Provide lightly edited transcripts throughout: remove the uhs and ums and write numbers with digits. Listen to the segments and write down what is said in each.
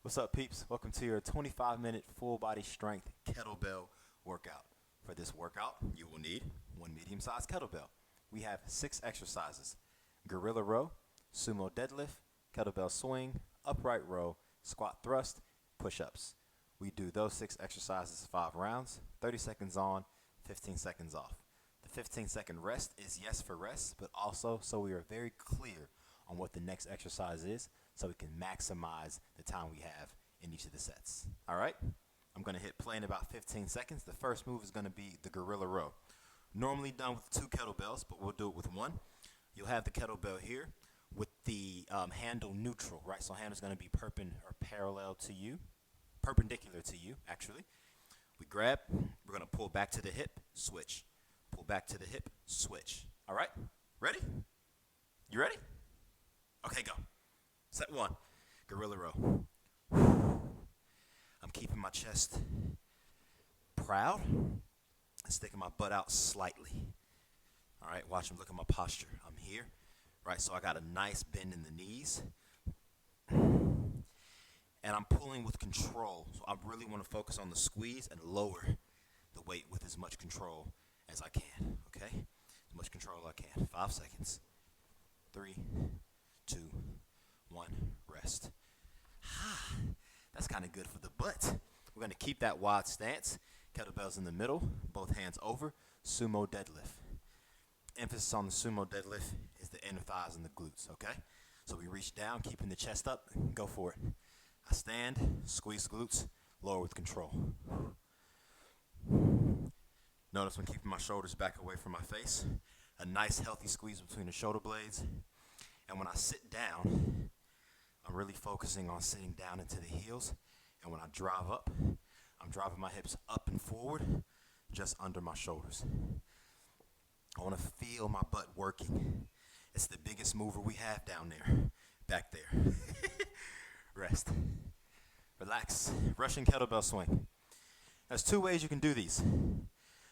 What's up, peeps? Welcome to your 25-minute full body strength kettlebell workout. For this workout, you will need one medium-sized kettlebell. We have 6 exercises: gorilla row, sumo deadlift, kettlebell swing, upright row, squat thrust, push-ups. We do those 6 exercises 5 rounds, 30 seconds on, 15 seconds off. The 15-second rest is yes for rest, but also so we are very clear on what the next exercise is, so we can maximize the time we have in each of the sets. All right? I'm going to hit play in about 15 seconds. The first move is going to be the gorilla row. Normally done with 2 kettlebells, but we'll do it with 1. You'll have the kettlebell here with the handle neutral, right? So handle's going to be perpendicular to you, actually. We grab, we're going to pull back to the hip, switch. Pull back to the hip, switch. All right? Ready? You ready? Okay, go. Set 1, gorilla row. I'm keeping my chest proud and sticking my butt out slightly. All right, watch me, look at my posture. I'm here, right? So I got a nice bend in the knees. And I'm pulling with control. So I really want to focus on the squeeze and lower the weight with as much control as I can, okay? As much control as I can. 5 seconds. 3, 2, 1, rest. That's kind of good for the butt. We're going to keep that wide stance. Kettlebells in the middle, both hands over, sumo deadlift. Emphasis on the sumo deadlift is the inner thighs and the glutes, okay? So we reach down, keeping the chest up, go for it. I stand, squeeze the glutes, lower with control. Notice I'm keeping my shoulders back away from my face. A nice healthy squeeze between the shoulder blades. And when I sit down, I'm really focusing on sitting down into the heels. And when I drive up, I'm driving my hips up and forward, just under my shoulders. I want to feel my butt working. It's the biggest mover we have down there, back there. Rest. Relax. Russian kettlebell swing. There's 2 ways you can do these.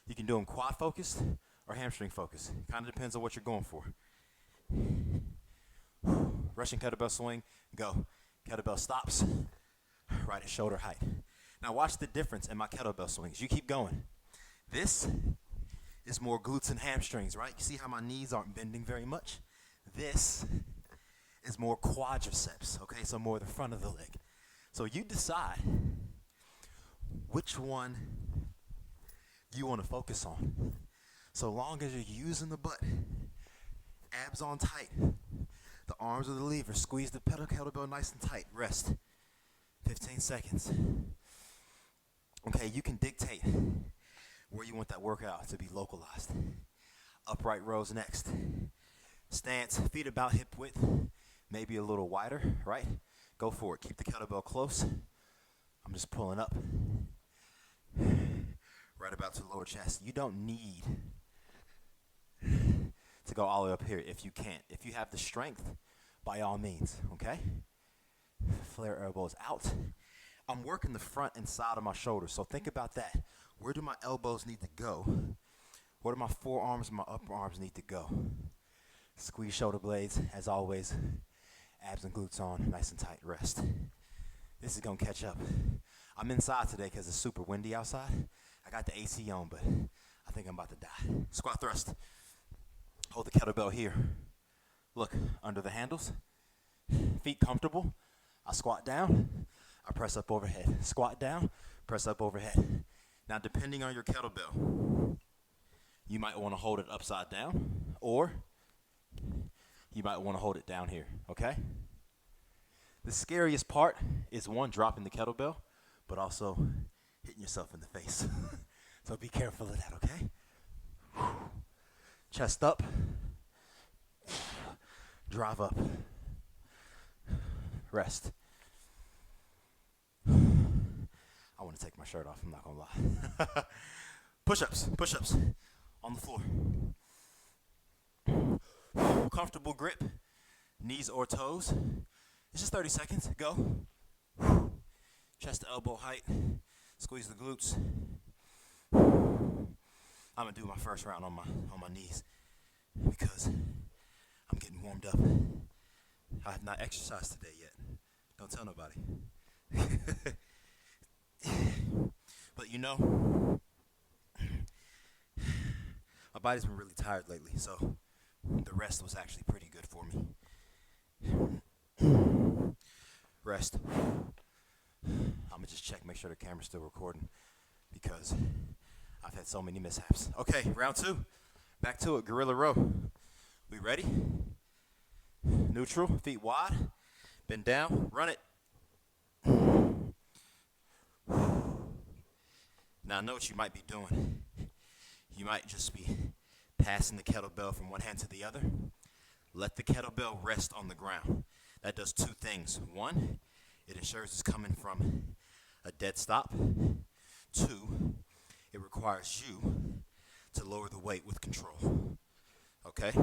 You can do them quad focused or hamstring focused. Kind of depends on what you're going for. Russian kettlebell swing, go. Kettlebell stops, right at shoulder height. Now watch the difference in my kettlebell swings. You keep going. This is more glutes and hamstrings, right? You see how my knees aren't bending very much? This is more quadriceps, okay? So more the front of the leg. So you decide which one you want to focus on. So long as you're using the butt, abs on tight, the arms of the lever, squeeze the kettlebell nice and tight, rest. 15 seconds. Okay, you can dictate where you want that workout to be localized. Upright rows next. Stance, feet about hip width, maybe a little wider, right? Go for it. Keep the kettlebell close. I'm just pulling up. Right about to the lower chest. You don't need to go all the way up here if you can't. If you have the strength, by all means, okay? Flare elbows out. I'm working the front and side of my shoulders, so think about that. Where do my elbows need to go? Where do my forearms and my upper arms need to go? Squeeze shoulder blades, as always. Abs and glutes on, nice and tight, rest. This is gonna catch up. I'm inside today because it's super windy outside. I got the AC on, but I think I'm about to die. Squat thrust. Hold the kettlebell here. Look, under the handles. Feet comfortable. I squat down. I press up overhead. Squat down, press up overhead. Now, depending on your kettlebell, you might want to hold it upside down, or you might want to hold it down here, okay? The scariest part is, 1, dropping the kettlebell, but also hitting yourself in the face. So be careful of that, okay? Chest up. Drive up. Rest. I want to take my shirt off, I'm not going to lie. Push-ups, push-ups on the floor. Comfortable grip, knees or toes. It's just 30 seconds, go. Chest to elbow height, squeeze the glutes. I'm going to do my first round on my knees because I'm getting warmed up. I have not exercised today yet. Don't tell nobody. But you know, my body's been really tired lately, so the rest was actually pretty good for me. Rest. I'm gonna just check, make sure the camera's still recording because I've had so many mishaps. Okay, round two. Back to it, gorilla row. We ready? Neutral, feet wide, bend down, run it. Now I know what you might be doing. You might just be passing the kettlebell from one hand to the other. Let the kettlebell rest on the ground. That does two things. One, it ensures it's coming from a dead stop. Two, it requires you to lower the weight with control. Okay?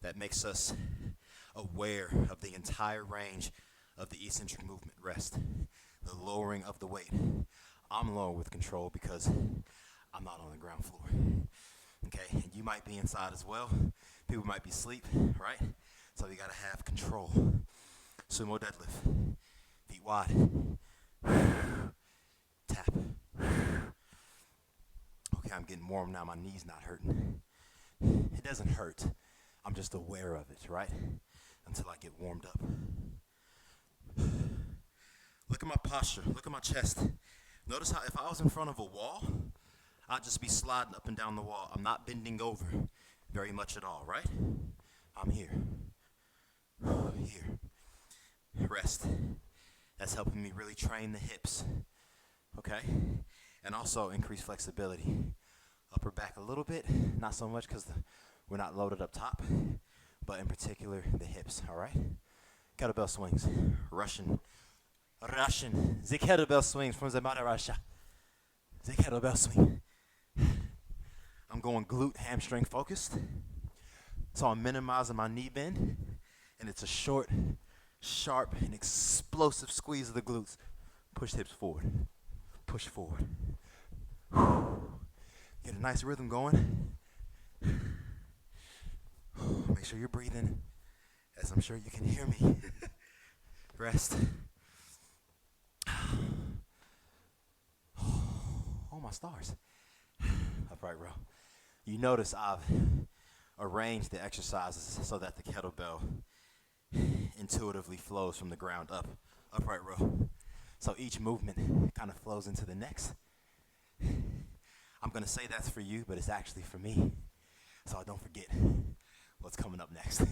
That makes us aware of the entire range of the eccentric movement rest, the lowering of the weight. I'm lower with control because I'm not on the ground floor. Okay, and you might be inside as well. People might be asleep, right? So you gotta have control. Sumo deadlift, feet wide, tap. Okay, I'm getting warm now. My knee's not hurting. It doesn't hurt. I'm just aware of it, right? Until I get warmed up. Look at my posture. Look at my chest. Notice how if I was in front of a wall, I'd just be sliding up and down the wall. I'm not bending over very much at all, right? I'm here. Here. Rest. That's helping me really train the hips. Okay? And also increase flexibility. Upper back a little bit. Not so much because we're not loaded up top. But in particular, the hips, all right? Kettlebell swings. Russian. The kettlebell swings from the Mother Russia. The kettlebell swing. I'm going glute hamstring focused. So I'm minimizing my knee bend. And it's a short, sharp, and explosive squeeze of the glutes. Push hips forward. Push forward. Get a nice rhythm going. Make sure you're breathing, as I'm sure you can hear me. Rest. Oh, my stars. Upright row. You notice I've arranged the exercises so that the kettlebell intuitively flows from the ground up. Upright row. So each movement kind of flows into the next. I'm going to say that's for you, but it's actually for me. So I don't forget what's coming up next.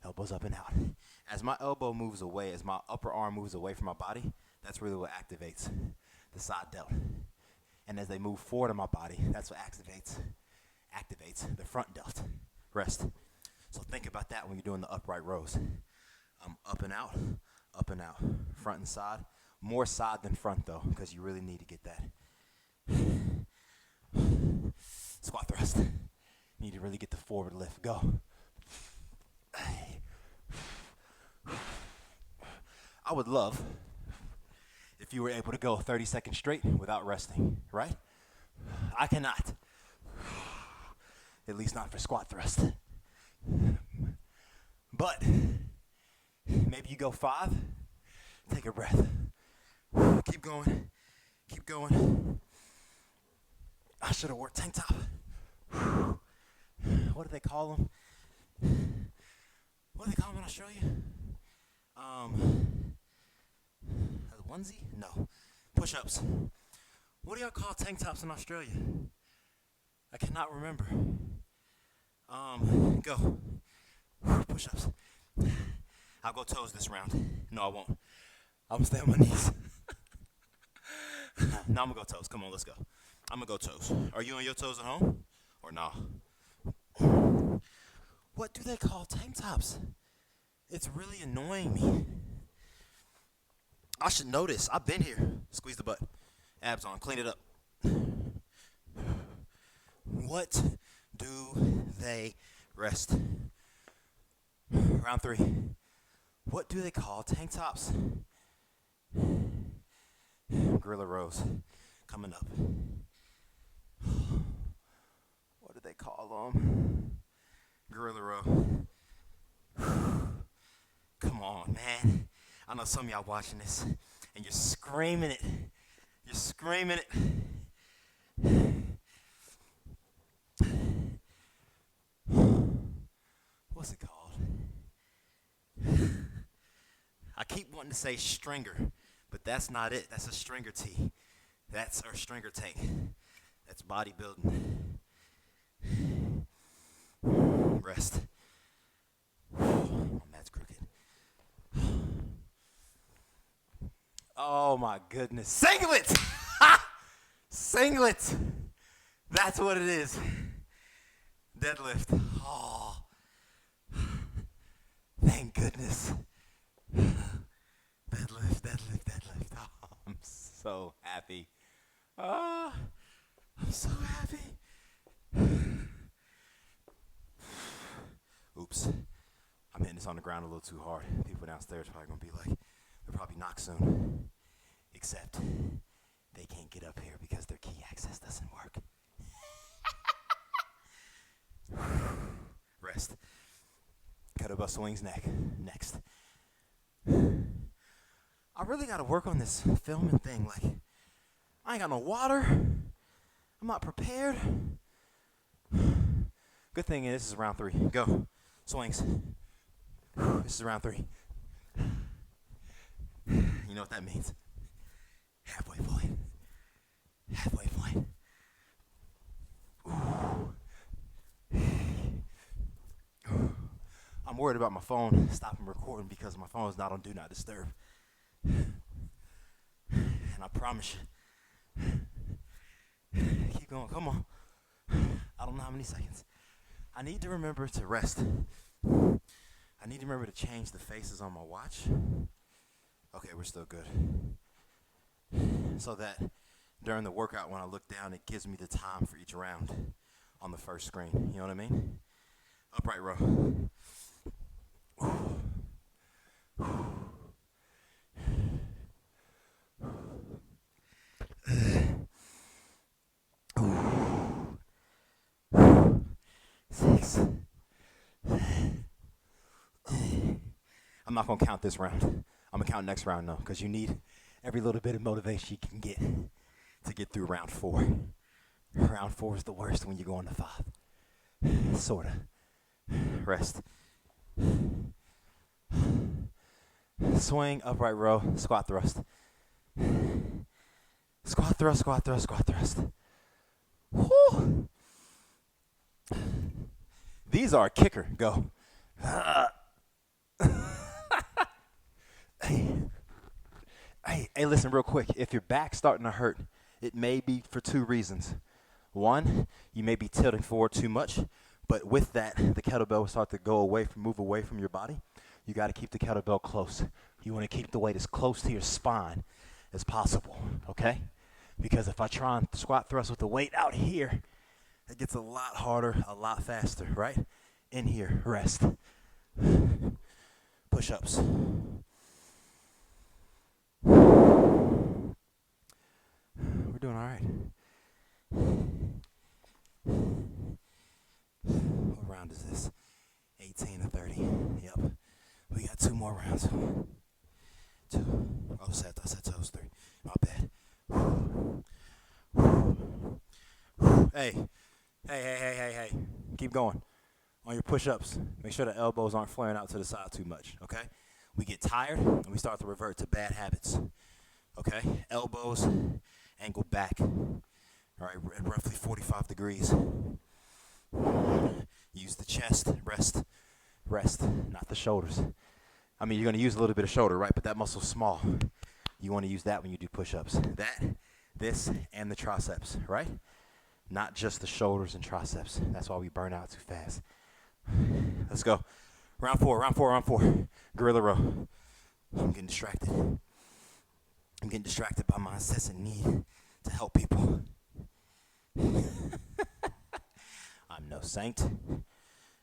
Elbows up and out. As my elbow moves away, as my upper arm moves away from my body, that's really what activates the side delt. And as they move forward in my body, that's what activates the front delt. Rest. So think about that when you're doing the upright rows. Up and out, front and side. More side than front though, because you really need to get that. Squat thrust. You need to really get the forward lift. Go. I would love if you were able to go 30 seconds straight without resting, right? I cannot. At least not for squat thrust. But maybe you go 5, take a breath. Keep going. Keep going. I should have wore a tank top. What do they call them? What do they call them in Australia? A onesie? No. Push-ups. What do y'all call tank tops in Australia? I cannot remember. Go. Push-ups. I'll go toes this round. No, I won't. I'm gonna stay on my knees. No, I'm gonna go toes. Come on, let's go. I'm gonna go toes. Are you on your toes at home? Or nah? What do they call tank tops? It's really annoying me. I should know this. I've been here. Squeeze the butt. Abs on. Clean it up. What do they rest? Round 3. What do they call tank tops? Gorilla rows coming up. What do they call them? Gorilla row. man. I know some of y'all watching this and you're screaming it. You're screaming it. What's it called? I keep wanting to say stringer, but that's not it. That's a stringer tee. That's our stringer tank. That's bodybuilding. Rest. My mat's crooked. Oh my goodness. Singlet! Singlet! That's what it is. Deadlift. Oh. Thank goodness. Deadlift, deadlift, deadlift. Oh, I'm so happy. Oh, I'm so happy. Oops. I'm hitting this on the ground a little too hard. People downstairs are probably going to be like, they'll probably knock soon. Except they can't get up here because their key access doesn't work. Rest. Kettlebell swings next. I really got to work on this filming thing. Like, I ain't got no water. I'm not prepared. Good thing is this is round 3. Go. Swings. This is round 3. You know what that means? Halfway point. Halfway point. Ooh. I'm worried about my phone stopping recording because my phone is not on Do Not Disturb. And I promise you, keep going, come on. I don't know how many seconds. I need to remember to rest. I need to remember to change the faces on my watch. Okay, we're still good. So that during the workout when I look down, it gives me the time for each round on the first screen. You know what I mean? Upright row. Six. I'm not going to count this round. I'm going to count next round, though, because you need every little bit of motivation you can get to get through round 4. Round 4 is the worst when you go on to 5. Sort of. Rest. Swing, upright row, squat thrust. Squat thrust, squat thrust, squat thrust. Whew. These are a kicker. Go. Hey, listen real quick. If your back's starting to hurt, it may be for 2 reasons. 1, you may be tilting forward too much, but with that, the kettlebell will start to move away from your body. You got to keep the kettlebell close. You want to keep the weight as close to your spine as possible, okay? Because if I try and squat thrust with the weight out here, it gets a lot harder, a lot faster, right? In here, rest. Push-ups. We're doing all right. What round is this? 18 to 30. Yep. We got 2 more rounds. 2. Oh, I said toes 3. My bad. Hey. Keep going. On your push-ups, make sure the elbows aren't flaring out to the side too much, okay? We get tired, and we start to revert to bad habits, okay? Elbows angle back, all right, at roughly 45 degrees. Use the chest, rest, not the shoulders. I mean, you're going to use a little bit of shoulder, right? But that muscle's small. You want to use that when you do push-ups. That, this, and the triceps, right? Not just the shoulders and triceps. That's why we burn out too fast. Let's go. Round 4. Gorilla row. I'm getting distracted. By my incessant need to help people. I'm no saint.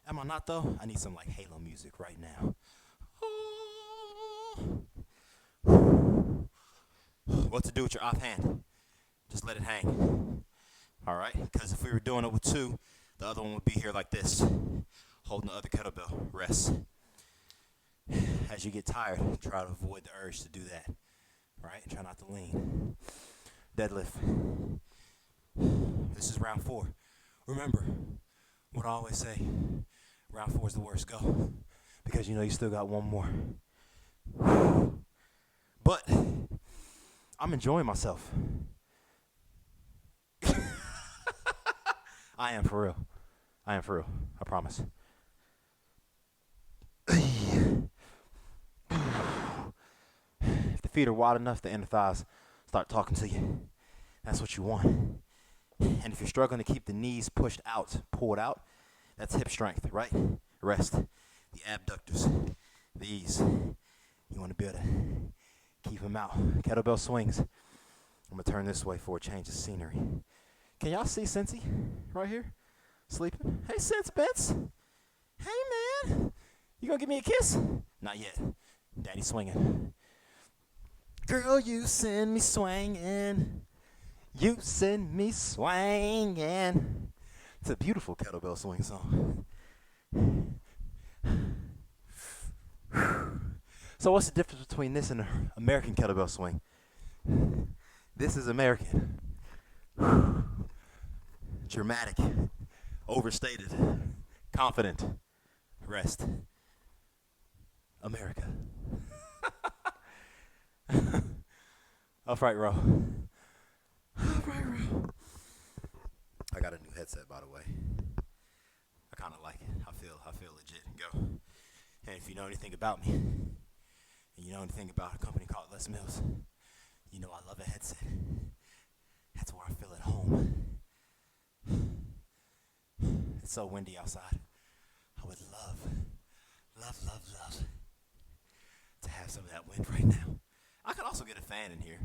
Am I not, though? I need some, like, Halo music right now. What to do with your offhand? Just let it hang. All right? Because if we were doing it with 2, the other one would be here like this, holding the other kettlebell. Rest. As you get tired, try to avoid the urge to do that, right? Try not to lean. Deadlift. This is round 4. Remember what I always say, round 4 is the worst. Go. Because you know you still got one more. But I'm enjoying myself. I am for real. I am for real. I promise. If the feet are wide enough, the inner thighs start talking to you. That's what you want. And if you're struggling to keep the knees pushed out, pulled out, that's hip strength, right? Rest. The abductors, these. You want to be able to keep them out. Kettlebell swings. I'm going to turn this way for a change of scenery. Can y'all see Cincy right here? Sleeping? Hey, Cince Benz. Hey, man. You going to give me a kiss? Not yet. Daddy swinging. Girl, you send me swinging. You send me swinging. It's a beautiful kettlebell swing song. So what's the difference between this and an American kettlebell swing? This is American. Dramatic. Overstated. Confident. Rest. America. Upright row. Upright row. I got a new headset, by the way. I kind of like it. I feel legit. Go. And if you know anything about me, and you know anything about a company called Les Mills, you know I love a headset. That's where I feel at home. It's so windy outside. I would love to have some of that wind right now. I could also get a fan in here,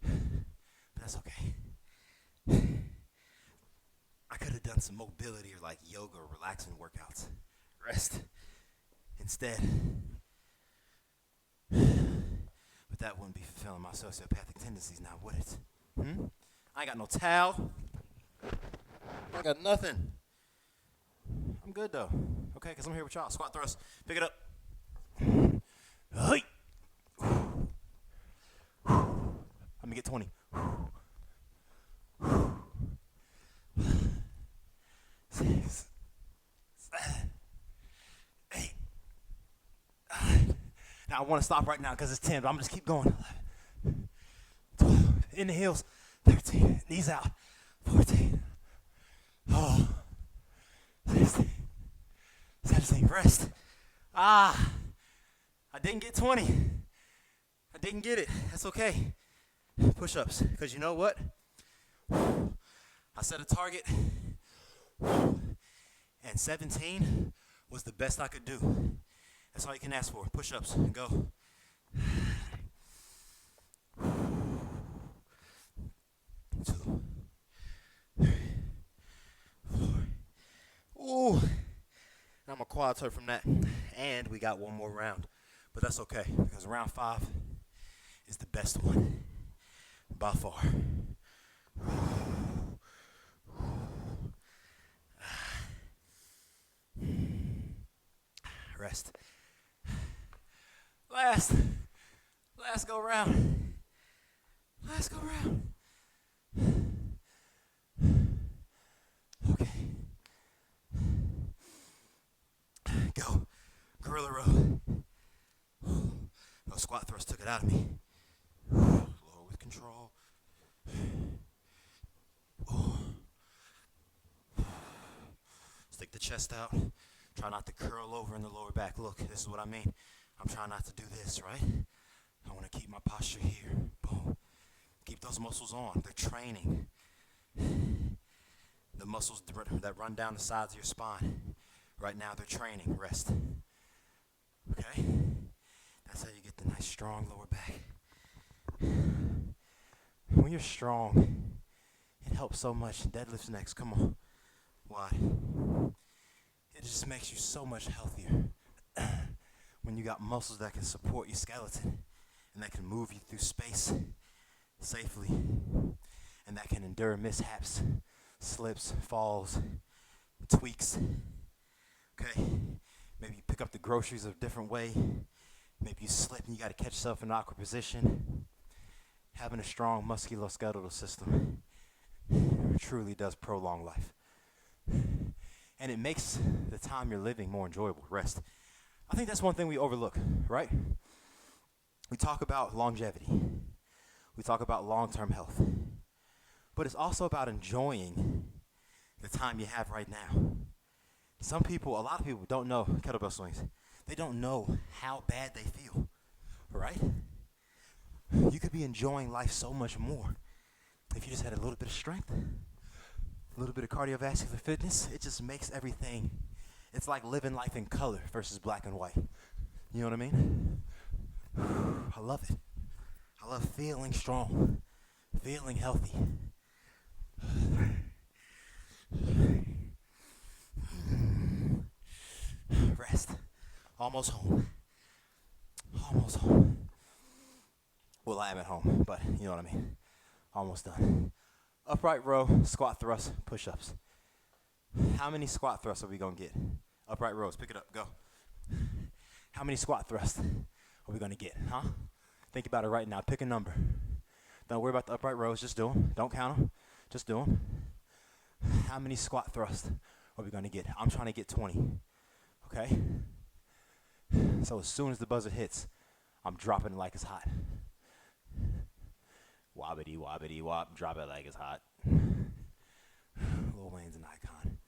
but that's okay. I could have done some mobility or like yoga or relaxing workouts. Rest instead. But that wouldn't be fulfilling my sociopathic tendencies now, would it? I ain't got no towel. I got nothing. I'm good though. Okay, because I'm here with y'all. Squat thrust. Pick it up. Hey. Let me get 20. 6, 7, 8, 9. Now I want to stop right now because it's 10, but I'm just keep going. 11, 12, in the heels. 13, knees out. 14. Oh. 16, 17, rest. I didn't get 20. I didn't get it. That's okay. Push-ups, because you know what? I set a target, and 17 was the best I could do. That's all you can ask for. Push-ups. Go. Two, 3, 4. Ooh. And I'm a quad turf from that. And we got one more round. But that's okay, because round 5 is the best one by far. Rest. Last go round. Last go round. Okay. Go. Gorilla row. No, squat thrust took it out of me. Lower with control. Stick the chest out. Try not to curl over in the lower back. Look, this is what I mean. I'm trying not to do this, right? I want to keep my posture here. Boom. Keep those muscles on. They're training. The muscles that run down the sides of your spine. Right now, they're training. Rest. Okay? That's how you get the nice, strong lower back. When you're strong, it helps so much. Deadlifts next. Come on. Why? It just makes you so much healthier. When you got muscles that can support your skeleton and that can move you through space safely and that can endure mishaps, slips, falls, tweaks. Okay? Maybe you pick up the groceries a different way. Maybe you slip and you got to catch yourself in an awkward position. Having a strong musculoskeletal system truly does prolong life. And it makes the time you're living more enjoyable. Rest. I think that's one thing we overlook, right? We talk about longevity. We talk about long-term health. But it's also about enjoying the time you have right now. A lot of people don't know kettlebell swings. They don't know how bad they feel, right? You could be enjoying life so much more if you just had a little bit of strength, a little bit of cardiovascular fitness. It just makes everything, it's like living life in color versus black and white. You know what I mean? I love it. I love feeling strong, feeling healthy. Rest. Almost home. Almost home. Well, I am at home, but you know what I mean. Almost done. Upright row, squat thrust, push-ups. How many squat thrusts are we going to get? Upright rows, pick it up, go. How many squat thrusts are we going to get, huh? Think about it right now. Pick a number. Don't worry about the upright rows. Just do them. Don't count them. Just do them. How many squat thrusts are we going to get? I'm trying to get 20. Okay? So as soon as the buzzer hits, I'm dropping it like it's hot. Wobbity, wobbity, wop. Drop it like it's hot. Lil Wayne's an icon.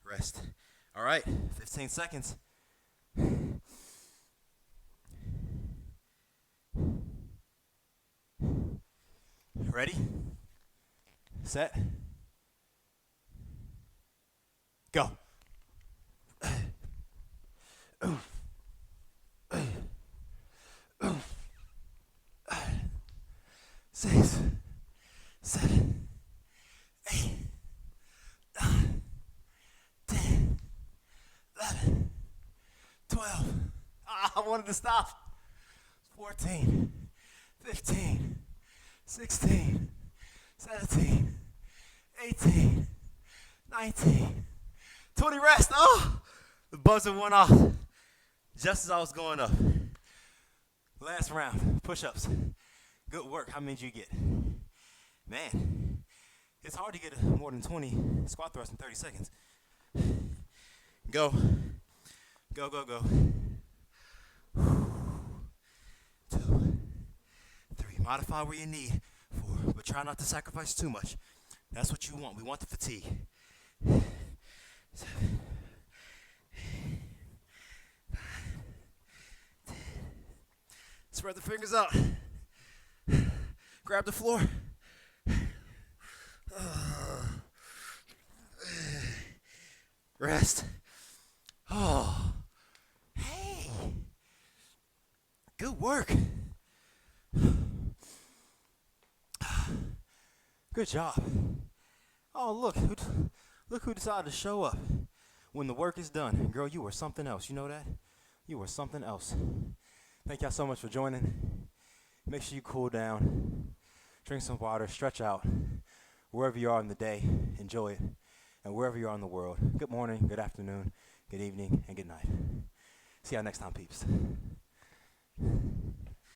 Rest. All right, 15 seconds. Ready? Set. Go. 6, 7, 8, 9, 10, 11, 12. I wanted to stop. 14, 15, 16, 17, 18, 19, 20. Rest. Oh, the buzzer went off just as I was going up. Last round, push-ups. Good work. How many did you get? Man, it's hard to get more than 20 squat thrusts in 30 seconds. Go. Go, go, go. 2, 3. Modify where you need. 4, but try not to sacrifice too much. That's what you want. We want the fatigue. 7, 8, 9, 10. Spread the fingers out. Grab the floor. Rest. Oh. Hey. Good work. Good job. Oh, look who decided to show up when the work is done. Girl, you were something else. You know that? You were something else. Thank y'all so much for joining. Make sure you cool down, drink some water, stretch out. Wherever you are in the day, enjoy it. And wherever you are in the world, good morning, good afternoon, good evening, and good night. See y'all next time, peeps.